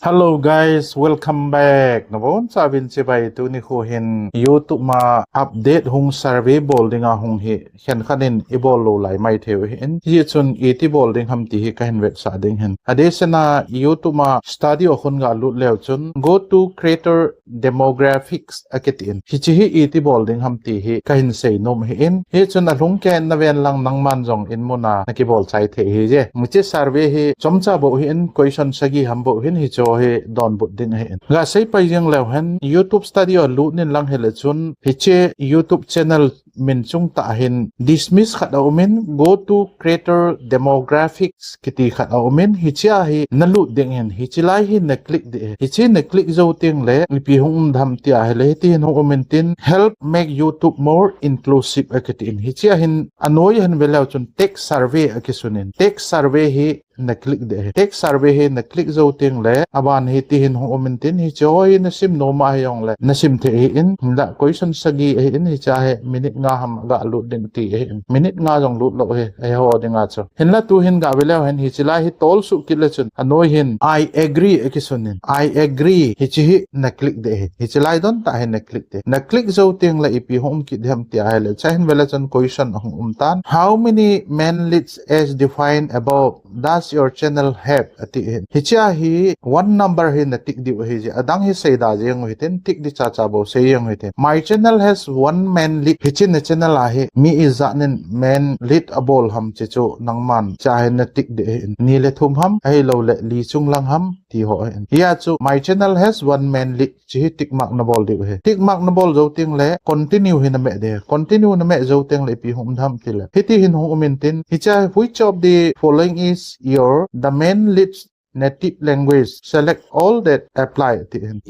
Hello guys, welcome back. Nabon sabin si bay tu ni ko hin YouTube ma update hung survey bol dinga hung hi hen khanin ibol lo lai mai theu hin hi chun 80 bol ding ham ti hi ka hin web sa ding hin adesana YouTube ma study o khun ga lut lew chun go to creator demographics aketin hi chi hi 80 bol ding ham ti hi ka hin sei nom hi in hi chun a lung ken na ven lang nang man jong in mona na ki bol chai the hi je mu chi survey hi chomcha bo hi in question sagi ham bo hin hi cho he don bút din he ga sei pai jeng lew hen YouTube study o lu nin lang hele chun hiche YouTube channel min chung ta hin dismiss khat aumin go to creator demographics kiti khat aumin hicha hi nalu ding hen hichilai hi na click de hichi na click zo ting le pi hung dham tia hele ti hin aumin tin help make YouTube more inclusive akiti in hicha hin anoi hen velaw chun tech survey akisunin tech survey hi na click de tech survey he na click zo ting le aban he ti hin hong omin tin hi choi na sim no ma yong le na sim the in da question sagi he in hi cha he minute nga ham ga lu din ti he minute nga jong lu lo he ai ho dinga cho hin la tu hin ga bela hen hi chila hi tol su kil chun anoi hin I agree ekisunin I agree hi chi hi na click de hi chila don ta he na click de na click zo ting la ipi hom ki dham ti ai le cha hin bela chun question hong tan how many men leads as defined above does your channel have ati hin hicha hi one number hin na tik di hi je adang hi sei da jeng hi ten tik di cha cha bo sei yeng hi ten my channel has one man lead hichin na channel a hi mi is zanen man lead abol ham che chu nangman cha hin na tik de hin ni le thum ham ai lo le li chung lang ham ti ho hin ya chu my channel has one man lead chi tik mak na bol di he tik mak na bol zo ting le continue hin na me de continue na me zo ting le pi hum dham ti le hiti hin hum min tin hicha which of the following is your the main leads native language select all that apply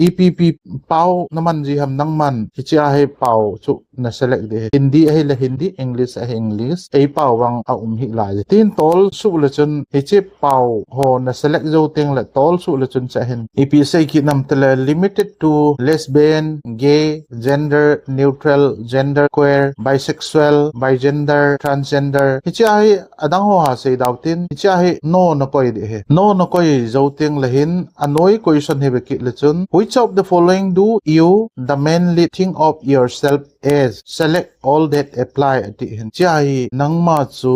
EPP pau naman ji ham nang man hicha he pau chu na select de hindi he la hindi english he english ei pau wang a hi la tin tol su le chun hiche pau ho na select zo teng la tol su le chun cha hin EP sei ki nam tele limited to lesbian gay gender neutral gender queer bisexual bigender transgender hicha he adang ho ha sei daw tin hicha he no na koi de he no na koi zo ting lahin anoi question he be ki le chun which of the following do you the mainly think of yourself as select all that apply ati hin chai nangma chu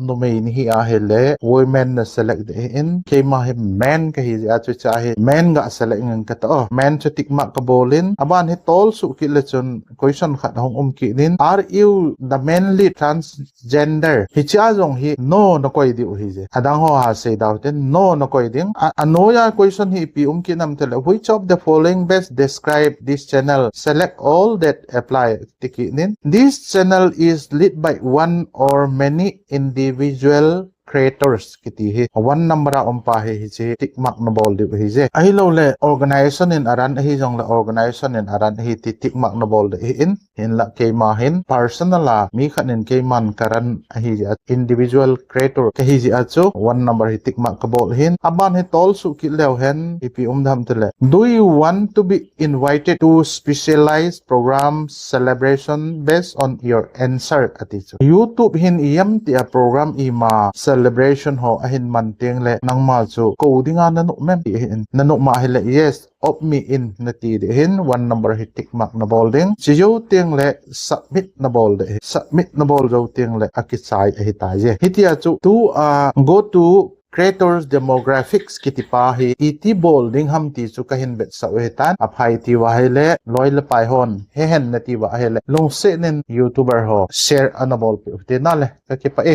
no mai ni hi a hele women na select de in ke ma he man ka hi a chu cha he man ga select ngang ka to man chu tik ma ka bolin aban he tol su ki le chun question khat hong ki nin are you the mainly transgender hi cha jong hi no na koi di hi je adang ho ha sei daw ten no na koi ding anoya question hi pi ki nam tel which of the following best describe this channel select all that apply tiki nin this channel is led by one or many individual creators kiti hi one number a pa hi chi tik mak na bol di hi je ai lo le organization in aran hi jong le organization in aran hi ti tik mak na bol de in la ke ma hin personal la mi khan in ke man karan hi individual creator ke hi ji achu one number hi tik mak ka bol hin aban hi tol su ki lew hen ipi dham tele do you want to be invited to specialized program celebration based on your answer ati chu YouTube hin iyam ti a program ima celebration ho ahin man teng le nang ma chu ko dinga nanu mem nanu ma hele yes of me in nati de hin one number hi tik mak na bol ding chi yo teng le submit na bol de submit na bol zo teng le akisai hi ta je hitia chu tu go to creators demographics kitipa hi iti bol ding ham ti chu ka hin bet sa we tan aphai ti wa hele loi le pai hon he hen na ti wa hele long se nen youtuber ho share anabol pe te na le ka ki pa